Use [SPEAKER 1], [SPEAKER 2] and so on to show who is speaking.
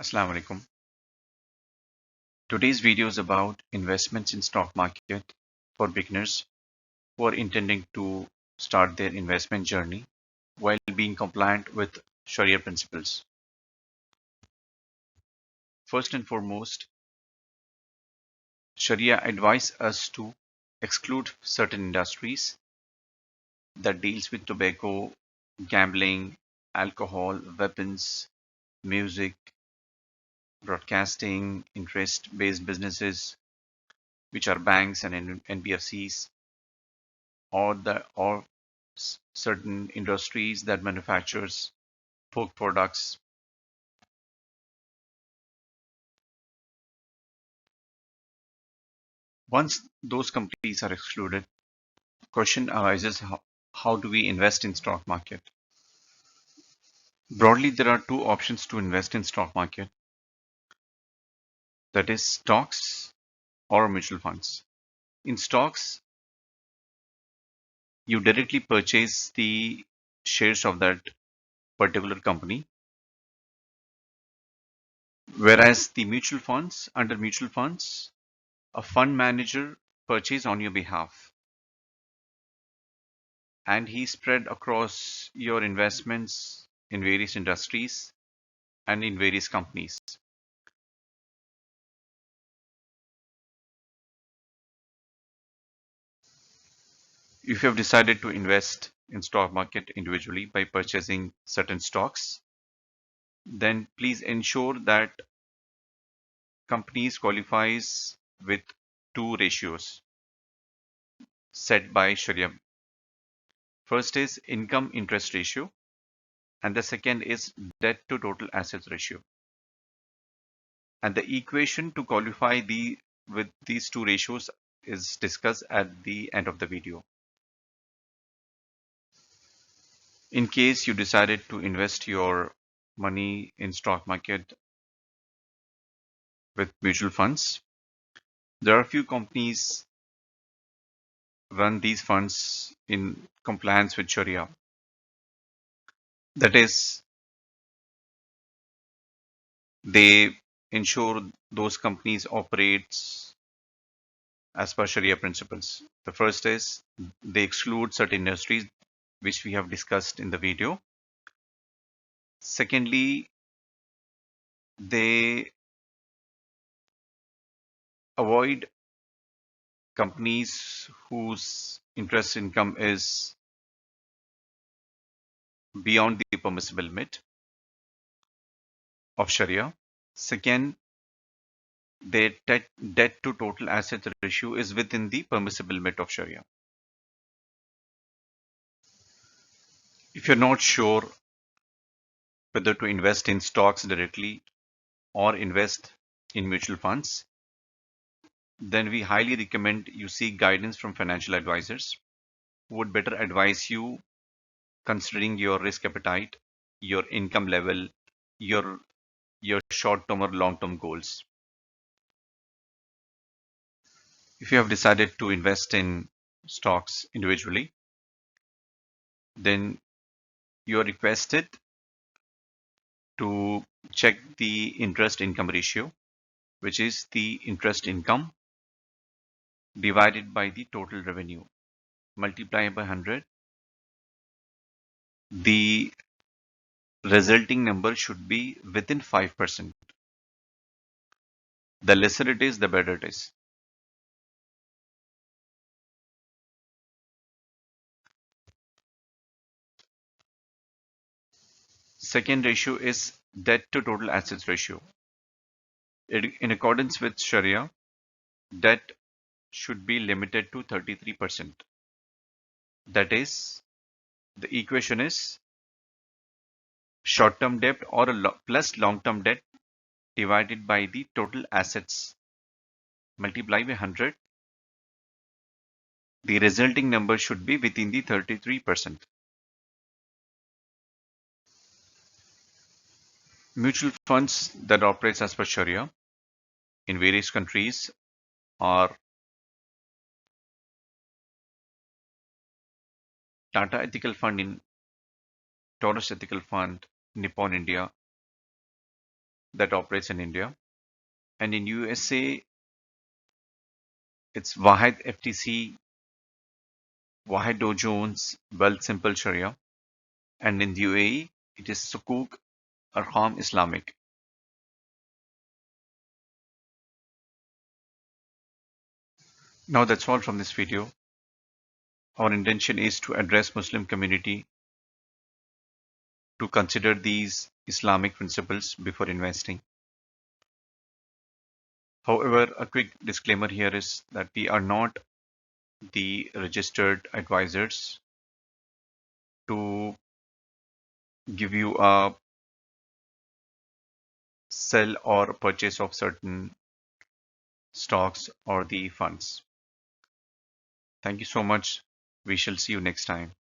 [SPEAKER 1] Assalamu alaikum. Today's video is about investments in stock market for beginners who are intending to start their investment journey while being compliant with Sharia principles. First and foremost, Sharia advises us to exclude certain industries that deals with tobacco, gambling, alcohol, weapons, music, broadcasting, interest-based businesses, which are banks and NBFCs, or certain industries that manufactures pork products. Once those companies are excluded, question arises, how do we invest in stock market? Broadly, there are two options to invest in stock market, that is stocks or mutual funds. In stocks, you directly purchase the shares of that particular company, whereas the mutual funds, under mutual funds, a fund manager purchase on your behalf, and he spread across your investments in various industries and in various companies. If you have decided to invest in stock market individually by purchasing certain stocks, then please ensure that companies qualifies with two ratios set by Sharia. First is income interest ratio, and the second is debt to total assets ratio. And the equation to qualify with these two ratios is discussed at the end of the video. In case you decided to invest your money in stock market with mutual funds, there are a few companies run these funds in compliance with Sharia. That is, they ensure those companies operates as per Sharia principles. The first is they exclude certain industries which we have discussed in the video. Secondly, they avoid companies whose interest income is beyond the permissible limit of Sharia. Second, their debt to total asset ratio is within the permissible limit of Sharia. If you're not sure whether to invest in stocks directly or invest in mutual funds, then we highly recommend you seek guidance from financial advisors who would better advise you considering your risk appetite, your income level, your short-term or long-term goals. If you have decided to invest in stocks individually, then you are requested to check the interest income ratio, which is the interest income divided by the total revenue, multiply by 100. The resulting number should be within 5%. The lesser it is, the better it is. Second ratio is debt to total assets ratio. In accordance with Sharia, debt should be limited to 33%. That is, the equation is short-term debt or plus long-term debt divided by the total assets, multiply by 100. The resulting number should be within the 33%. Mutual funds that operates as per Sharia in various countries are Tata Ethical Fund in Taurus Ethical Fund, Nippon India. that operates in India. And in USA, it's Wahid FTC, Wahid Dow Jones, Wealth Simple Sharia. And in the UAE, it is Sukuk Arham Islamic. Now that's all from this video. Our intention is to address Muslim community to consider these Islamic principles before investing. However, a quick disclaimer here is that we are not the registered advisors to give you a sell or purchase of certain stocks or the funds. Thank you so much. We shall see you next time.